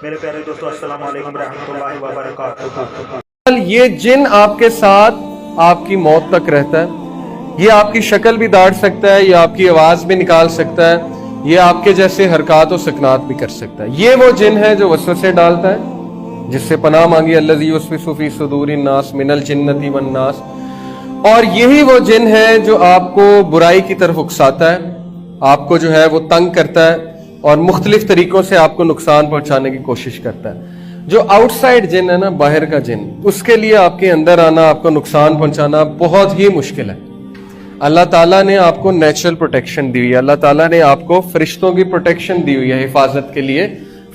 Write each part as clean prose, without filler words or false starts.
میرے پیارے دوستو السلام علیکم ورحمۃ اللہ وبرکاتہ۔ یہ جن آپ کے ساتھ آپ کی موت تک رہتا ہے، یہ آپ کی شکل بھی داڑ سکتا ہے، یہ آپ کی آواز بھی نکال سکتا ہے، یہ آپ کے جیسے حرکات و سکنات بھی کر سکتا ہے۔ یہ وہ جن ہے جو وسوسے ڈالتا ہے، جس سے پناہ مانگی الذی یوسوس فی صدور الناس من الجنۃ والناس، اور یہی وہ جن ہے جو آپ کو برائی کی طرف اکساتا ہے، آپ کو جو ہے وہ تنگ کرتا ہے اور مختلف طریقوں سے آپ کو نقصان پہنچانے کی کوشش کرتا ہے۔ جو آؤٹ سائڈ جن ہے نا، باہر کا جن، اس کے لیے آپ کے اندر آنا، آپ کو نقصان پہنچانا بہت ہی مشکل ہے۔ اللہ تعالیٰ نے آپ کو نیچرل پروٹیکشن دی ہوئی ہے، اللہ تعالیٰ نے آپ کو فرشتوں کی پروٹیکشن دی ہوئی ہے حفاظت کے لیے،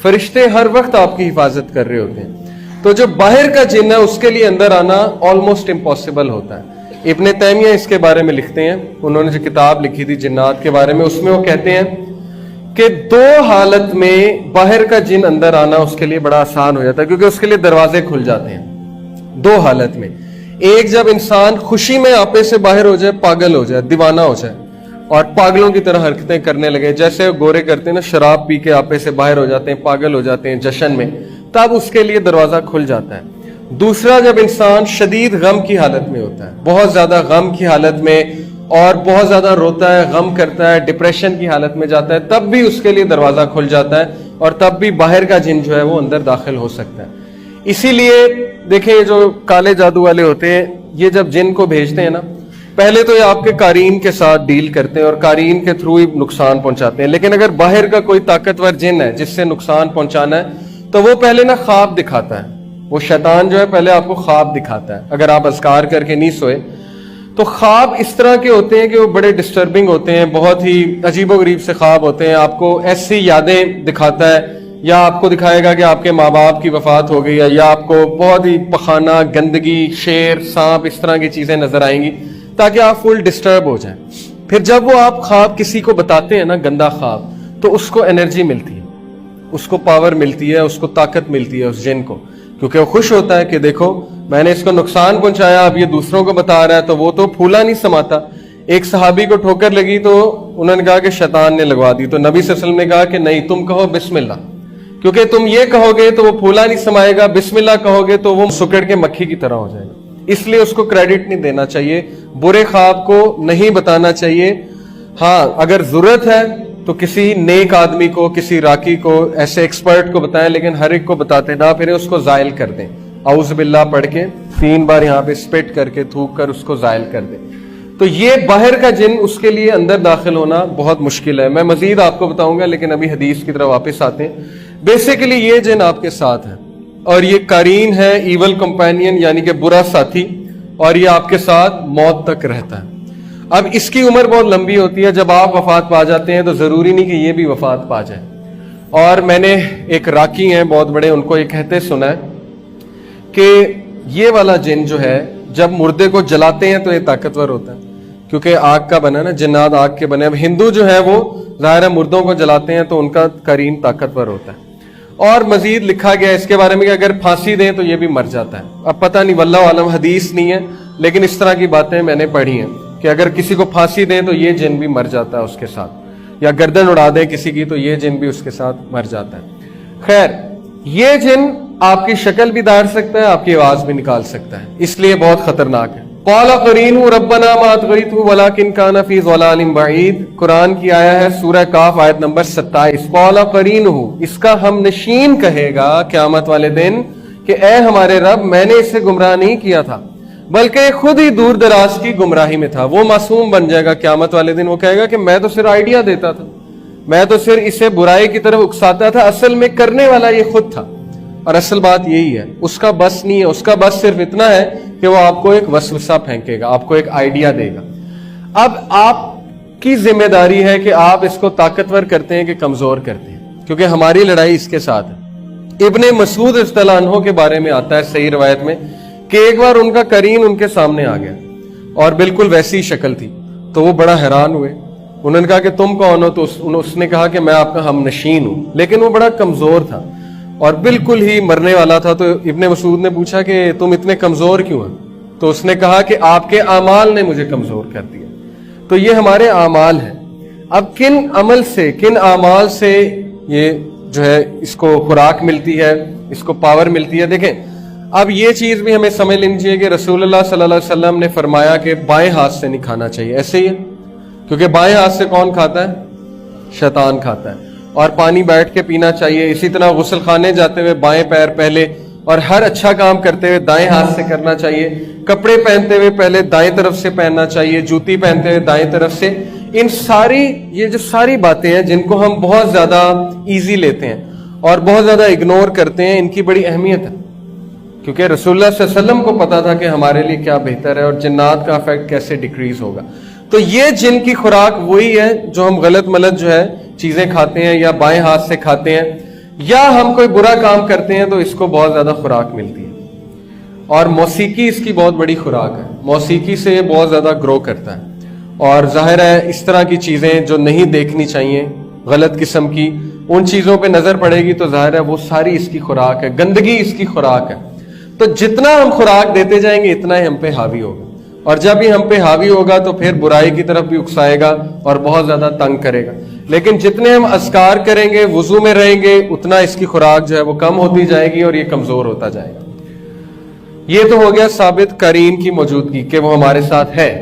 فرشتے ہر وقت آپ کی حفاظت کر رہے ہوتے ہیں۔ تو جو باہر کا جن ہے اس کے لیے اندر آنا آلموسٹ امپاسبل ہوتا ہے۔ ابن تیمیہ اس کے بارے میں لکھتے ہیں، انہوں نے جو کتاب لکھی تھی جنات کے بارے میں، اس میں وہ کہتے ہیں کہ دو حالت میں باہر کا جن اندر آنا اس کے لیے بڑا آسان ہو جاتا ہے، کیونکہ اس کے لیے دروازے کھل جاتے ہیں دو حالت میں۔ ایک، جب انسان خوشی میں آپے سے باہر ہو جائے، پاگل ہو جائے، دیوانہ ہو جائے اور پاگلوں کی طرح حرکتیں کرنے لگے، جیسے گورے کرتے ہیں نا، شراب پی کے آپے سے باہر ہو جاتے ہیں، پاگل ہو جاتے ہیں جشن میں، تب اس کے لیے دروازہ کھل جاتا ہے۔ دوسرا، جب انسان شدید غم کی حالت میں ہوتا ہے، بہت زیادہ غم کی حالت میں، اور بہت زیادہ روتا ہے، غم کرتا ہے، ڈپریشن کی حالت میں جاتا ہے، تب بھی اس کے لیے دروازہ کھل جاتا ہے اور تب بھی باہر کا جن جو ہے وہ اندر داخل ہو سکتا ہے۔ اسی لیے دیکھیں، یہ جو کالے جادو والے ہوتے ہیں، یہ جب جن کو بھیجتے ہیں نا، پہلے تو یہ آپ کے قارئین کے ساتھ ڈیل کرتے ہیں اور قارئین کے تھرو ہی نقصان پہنچاتے ہیں، لیکن اگر باہر کا کوئی طاقتور جن ہے جس سے نقصان پہنچانا ہے تو وہ پہلے نا خواب دکھاتا ہے۔ وہ شیطان جو ہے پہلے آپ کو خواب دکھاتا ہے، اگر آپ اذکار کر کے نہیں سوئے تو خواب اس طرح کے ہوتے ہیں کہ وہ بڑے ڈسٹربنگ ہوتے ہیں، بہت ہی عجیب و غریب سے خواب ہوتے ہیں، آپ کو ایسی یادیں دکھاتا ہے، یا آپ کو دکھائے گا کہ آپ کے ماں باپ کی وفات ہو گئی ہے، یا آپ کو بہت ہی پخانہ، گندگی، شیر، سانپ، اس طرح کی چیزیں نظر آئیں گی تاکہ آپ فل ڈسٹرب ہو جائیں۔ پھر جب وہ آپ خواب کسی کو بتاتے ہیں نا، گندا خواب، تو اس کو انرجی ملتی ہے، اس کو پاور ملتی ہے، اس کو طاقت ملتی ہے اس جن کو، کیونکہ وہ خوش ہوتا ہے کہ دیکھو میں نے اس کو نقصان پہنچایا، اب یہ دوسروں کو بتا رہا ہے، تو وہ تو پھولا نہیں سماتا۔ ایک صحابی کو ٹھوکر لگی تو انہوں نے کہا کہ شیطان نے لگوا دی، تو نبی صلی اللہ علیہ وسلم نے کہا کہ نہیں، تم کہو بسم اللہ، کیونکہ تم یہ کہو گے تو وہ پھولا نہیں سمائے گا، بسم اللہ کہو گے تو وہ سکڑ کے مکھی کی طرح ہو جائے گا۔ اس لیے اس کو کریڈٹ نہیں دینا چاہیے، برے خواب کو نہیں بتانا چاہیے۔ ہاں، اگر ضرورت ہے تو کسی نیک آدمی کو، کسی راکی کو، ایسے ایکسپرٹ کو بتائیں، لیکن ہر ایک کو بتاتے نہ پھریں، اس کو زائل کر دیں، اعوذ باللہ پڑھ کے 3 بار یہاں پہ سپٹ کر کے، تھوک کر اس کو زائل کر دیں۔ تو یہ باہر کا جن، اس کے لیے اندر داخل ہونا بہت مشکل ہے۔ میں مزید آپ کو بتاؤں گا، لیکن ابھی حدیث کی طرف واپس آتے ہیں۔ بیسیکلی یہ جن آپ کے ساتھ ہے اور یہ قرین ہے، ایول کمپینین، یعنی کہ برا ساتھی، اور یہ آپ کے ساتھ موت تک رہتا ہے۔ اب اس کی عمر بہت لمبی ہوتی ہے، جب آپ وفات پا جاتے ہیں تو ضروری نہیں کہ یہ بھی وفات پا جائے۔ اور میں نے ایک راکی ہیں بہت بڑے، ان کو یہ کہتے سنا ہے کہ یہ والا جن جو ہے جب مردے کو جلاتے ہیں تو یہ طاقتور ہوتا ہے، کیونکہ آگ کا بنا نا، جنات آگ کے بنے۔ اب ہندو جو ہے وہ ظاہر ہے مردوں کو جلاتے ہیں تو ان کا قرین طاقتور ہوتا ہے۔ اور مزید لکھا گیا اس کے بارے میں کہ اگر پھانسی دیں تو یہ بھی مر جاتا ہے۔ اب پتہ نہیں، واللہ عالم، حدیث نہیں ہے، لیکن اس طرح کی باتیں میں نے پڑھی ہیں کہ اگر کسی کو پھانسی دیں تو یہ جن بھی مر جاتا ہے اس کے ساتھ، یا گردن اڑا دیں کسی کی تو یہ جن بھی اس کے ساتھ مر جاتا ہے۔ خیر، یہ جن آپ کی شکل بھی داڑ سکتا ہے، آپ کی آواز بھی نکال سکتا ہے، اس لیے بہت خطرناک ہے۔ قال قرینہ ربنا ما اطغیتہ ولکن کان فی ضلال بعید، قرآن کی آیا ہے سورہ کاف آیت نمبر 27۔ قال قرینہ، اس کا ہم نشین کہے گا قیامت والے دن کہ اے ہمارے رب، میں نے اسے گمراہ نہیں کیا تھا بلکہ خود ہی دور دراز کی گمراہی میں تھا۔ وہ معصوم بن جائے گا قیامت والے دن، وہ کہے گا کہ میں تو صرف آئیڈیا دیتا تھا، میں تو صرف اسے برائی کی طرف اکساتا تھا، اصل میں کرنے والا یہ خود تھا۔ اور اصل بات یہی ہے، اس کا بس نہیں ہے، اس کا بس صرف اتنا ہے کہ وہ آپ کو ایک وسوسہ پھینکے گا، آپ کو ایک آئیڈیا دے گا۔ اب آپ کی ذمہ داری ہے کہ آپ اس کو طاقتور کرتے ہیں کہ کمزور کرتے ہیں، کیونکہ ہماری لڑائی اس کے ساتھ ہے۔ ابن مسعود رضی اللہ عنہ کے بارے میں آتا ہے صحیح روایت میں کہ ایک بار ان کا قرین ان کے سامنے آ گیا اور بالکل ویسی شکل تھی، تو وہ بڑا حیران ہوئے۔ انہوں نے کہا کہ تم کون ہو؟ تو اس نے کہا کہ میں آپ کا ہم نشین ہوں، لیکن وہ بڑا کمزور تھا اور بالکل ہی مرنے والا تھا۔ تو ابن مسعود نے پوچھا کہ تم اتنے کمزور کیوں ہیں؟ تو اس نے کہا کہ آپ کے اعمال نے مجھے کمزور کر دیا۔ تو یہ ہمارے اعمال ہیں۔ اب کن عمل سے، کن اعمال سے یہ جو ہے اس کو خوراک ملتی ہے, اس کو پاور ملتی ہے. دیکھیں اب یہ چیز بھی ہمیں سمجھ لینی چاہیے کہ رسول اللہ صلی اللہ علیہ وسلم نے فرمایا کہ بائیں ہاتھ سے نہیں کھانا چاہیے, ایسے ہی ہے, کیونکہ بائیں ہاتھ سے کون کھاتا ہے؟ شیطان کھاتا ہے. اور پانی بیٹھ کے پینا چاہیے. اسی طرح غسل خانے جاتے ہوئے بائیں پیر پہلے, اور ہر اچھا کام کرتے ہوئے دائیں ہاتھ سے کرنا چاہیے. کپڑے پہنتے ہوئے پہلے دائیں طرف سے پہننا چاہیے, جوتی پہنتے ہوئے دائیں طرف سے. ان ساری یہ جو ساری باتیں ہیں جن کو ہم بہت زیادہ ایزی لیتے ہیں اور بہت زیادہ اگنور کرتے ہیں, ان کی بڑی اہمیت ہے, کیونکہ رسول اللہ صلی اللہ علیہ وسلم کو پتا تھا کہ ہمارے لیے کیا بہتر ہے اور جنات کا افیکٹ کیسے ڈیکریز ہوگا. تو یہ جن کی خوراک وہی ہے جو ہم غلط ملت جو ہے چیزیں کھاتے ہیں یا بائیں ہاتھ سے کھاتے ہیں, یا ہم کوئی برا کام کرتے ہیں تو اس کو بہت زیادہ خوراک ملتی ہے. اور موسیقی اس کی بہت بڑی خوراک ہے, موسیقی سے یہ بہت زیادہ گرو کرتا ہے. اور ظاہر ہے اس طرح کی چیزیں جو نہیں دیکھنی چاہیے غلط قسم کی, ان چیزوں پہ نظر پڑے گی تو ظاہر ہے وہ ساری اس کی خوراک ہے, گندگی اس کی خوراک ہے. تو جتنا ہم خوراک دیتے جائیں گے اتنا ہی ہم پہ حاوی ہوگا, اور جب ہی ہم پہ حاوی ہوگا تو پھر برائی کی طرف بھی اکسائے گا اور بہت زیادہ تنگ کرے گا. لیکن جتنے ہم اذکار کریں گے, وضو میں رہیں گے, اتنا اس کی خوراک جو ہے وہ کم ہوتی جائے گی اور یہ کمزور ہوتا جائے گا. یہ تو ہو گیا ثابت قرین کی موجودگی کہ وہ ہمارے ساتھ ہے.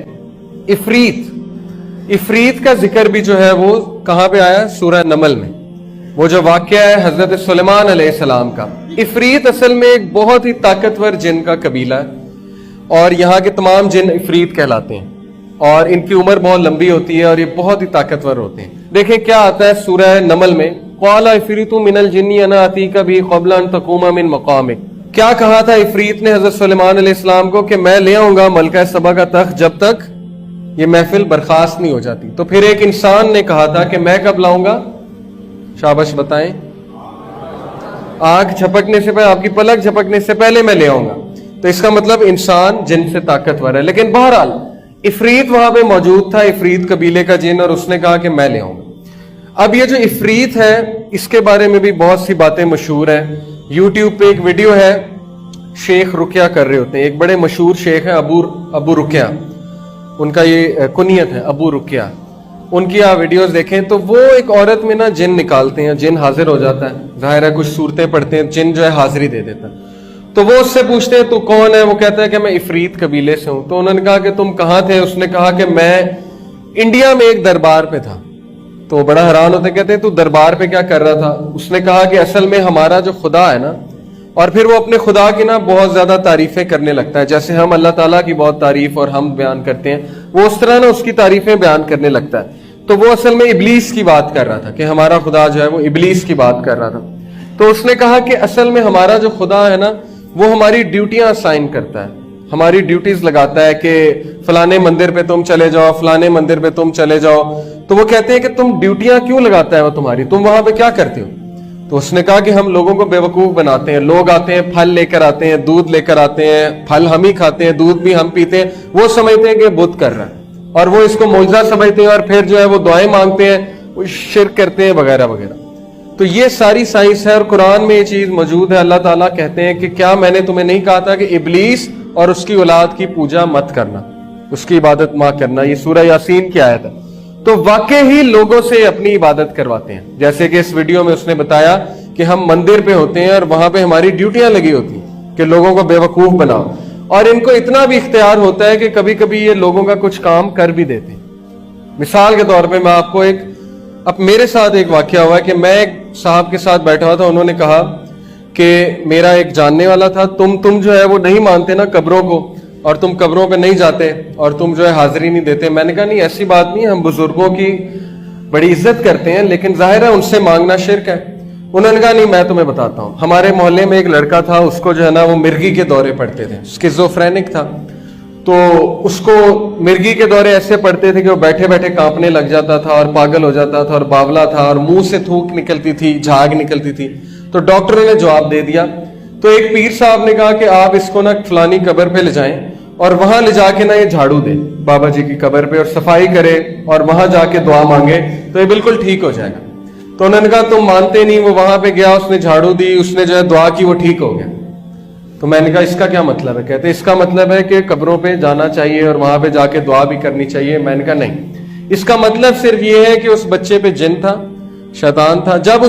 افریت کا ذکر بھی جو ہے وہ کہاں پہ آیا؟ سورہ نمل میں. وہ جو واقعہ ہے حضرت سلیمان علیہ السلام کا. افریت اصل میں ایک بہت ہی طاقتور جن کا قبیلہ ہے, اور یہاں کے تمام جن افریت کہلاتے ہیں, اور ان کی عمر بہت لمبی ہوتی ہے اور یہ بہت ہی طاقتور ہوتے ہیں. دیکھیں کیا آتا ہے سورہ نمل میں, قال افریت من الجن انا اتیک بھی قبل ان تقوم من مقامک. کیا کہا تھا افریت نے حضرت سلیمان علیہ السلام کو کہ میں لے آؤں گا ملکہ سبا کا تخت جب تک یہ محفل برخاست نہیں ہو جاتی. تو پھر ایک انسان نے کہا تھا کہ میں کب لاؤں گا؟ شاباش بتائیں. آنکھ جھپکنے سے پہلے, آپ کی پلک جھپکنے سے پہلے میں لے آؤں گا. تو اس کا مطلب انسان جن سے طاقتور ہے. لیکن بہرحال افریت وہاں پہ موجود تھا, افریت قبیلے کا جن, اور اس نے کہا کہ میں لے آؤں گا. اب یہ جو افریت ہے اس کے بارے میں بھی بہت سی باتیں مشہور ہیں. یوٹیوب پہ ایک ویڈیو ہے, شیخ رقیہ کر رہے ہوتے ہیں, ایک بڑے مشہور شیخ ہیں ابو رقیہ, ان کا یہ کنیت ہے ابو رقیہ. ان کی آپ ویڈیوز دیکھیں تو وہ ایک عورت میں نا جن نکالتے ہیں, جن حاضر ہو جاتا ہے, ظاہر ہے کچھ صورتیں پڑھتے ہیں, جن جو ہے حاضری دے دیتا ہے. تو وہ اس سے پوچھتے ہیں تو کون ہے؟ وہ کہتا ہے کہ میں افریت قبیلے سے ہوں. تو انہوں نے کہا کہ تم کہاں تھے؟ اس نے کہا کہ میں انڈیا میں ایک دربار پہ تھا. تو بڑا حیران ہوتے, کہتے ہیں تو دربار پہ کیا کر رہا تھا؟ اس نے کہا کہ اصل میں ہمارا جو خدا ہے نا, اور پھر وہ اپنے خدا کی نا بہت زیادہ تعریفیں کرنے لگتا ہے, جیسے ہم اللہ تعالیٰ کی بہت تعریف اور ہم بیان کرتے ہیں, وہ اس طرح نا اس کی تعریفیں بیان کرنے لگتا ہے. تو وہ اصل میں ابلیس کی بات کر رہا تھا کہ ہمارا خدا جو ہے وہ ابلیس کی بات کر رہا تھا. تو اس نے کہا کہ اصل میں ہمارا جو خدا ہے نا وہ ہماری ڈیوٹیاں اسائن کرتا ہے, ہماری ڈیوٹیز لگاتا ہے کہ فلانے مندر پہ تم چلے جاؤ, فلانے مندر پہ تم چلے جاؤ. تو وہ کہتے ہیں کہ تم ڈیوٹیاں کیوں لگاتا ہے وہ تمہاری, تم وہاں پہ کیا کرتے ہو؟ تو اس نے کہا کہ ہم لوگوں کو بیوقوف بناتے ہیں. لوگ آتے ہیں, پھل لے کر آتے ہیں, دودھ لے کر آتے ہیں, پھل ہم ہی کھاتے ہیں, دودھ بھی ہم پیتے ہیں. وہ سمجھتے ہیں کہ بت کر رہا ہے اور وہ اس کو معجزہ سمجھتے ہیں, اور پھر جو ہے وہ دعائیں مانگتے ہیں, وہ شرک کرتے ہیں وغیرہ وغیرہ. تو یہ ساری سائنس ہے اور قرآن میں یہ چیز موجود ہے. اللہ تعالیٰ کہتے ہیں کہ کیا میں نے تمہیں نہیں کہا تھا کہ ابلیس اور اس کی اولاد کی پوجا مت کرنا, اس کی عبادت مت کرنا. یہ سورہ یاسین کی آیت ہے. تو واقع ہی لوگوں سے اپنی عبادت کرواتے ہیں, جیسے کہ اس ویڈیو میں اس نے بتایا کہ ہم مندر پہ ہوتے ہیں اور وہاں پہ ہماری ڈیوٹیاں لگی ہوتی ہیں کہ لوگوں کو بیوقوف بناؤ, اور ان کو اتنا بھی اختیار ہوتا ہے کہ کبھی کبھی یہ لوگوں کا کچھ کام کر بھی دیتے ہیں. مثال کے طور پہ میں آپ کو اب میرے ساتھ ایک واقعہ ہوا ہے کہ میں ایک صاحب کے ساتھ بیٹھا ہوا تھا. انہوں نے کہا کہ میرا ایک جاننے والا تھا, تم جو ہے وہ نہیں مانتے نا قبروں کو, اور تم قبروں پہ نہیں جاتے اور تم جو ہے حاضری نہیں دیتے. میں نے کہا نہیں ایسی بات نہیں, ہم بزرگوں کی بڑی عزت کرتے ہیں, لیکن ظاہر ہے ان سے مانگنا شرک ہے. انہوں نے کہا نہیں میں تمہیں بتاتا ہوں. ہمارے محلے میں ایک لڑکا تھا, اس کو جو ہے نا وہ مرگی کے دورے پڑتے تھے, اسکیزوفرینک تھا. تو اس کو مرگی کے دورے ایسے پڑتے تھے کہ وہ بیٹھے بیٹھے کانپنے لگ جاتا تھا اور پاگل ہو جاتا تھا اور باولا تھا, اور منہ سے تھوک نکلتی تھی, جھاگ نکلتی تھی. تو ڈاکٹروں نے جواب دے دیا. تو ایک پیر صاحب نے کہا کہ آپ اس کو نا فلانی قبر پہ لے جائیں اور وہاں لے جا کے نا یہ جھاڑو دے بابا جی کی قبر پہ, اور صفائی کرے اور وہاں جا کے دعا مانگے تو یہ بالکل ٹھیک ہو جائے گا. تو انہوں نے کہا تم مانتے نہیں. وہ وہاں پہ گیا, اس نے جھاڑو دی, اس نے جو ہے دعا کی, وہ ٹھیک ہو گیا. تو میں نے کہا اس کا کیا مطلب ہے؟ کہتے اس کا مطلب ہے کہ قبروں پہ جانا چاہیے اور وہاں پہ جا کے دعا بھی کرنی چاہیے. میں نے کہا نہیں, اس کا مطلب صرف یہ ہے کہ اس بچے پہ جن تھا, شیطان تھا. جب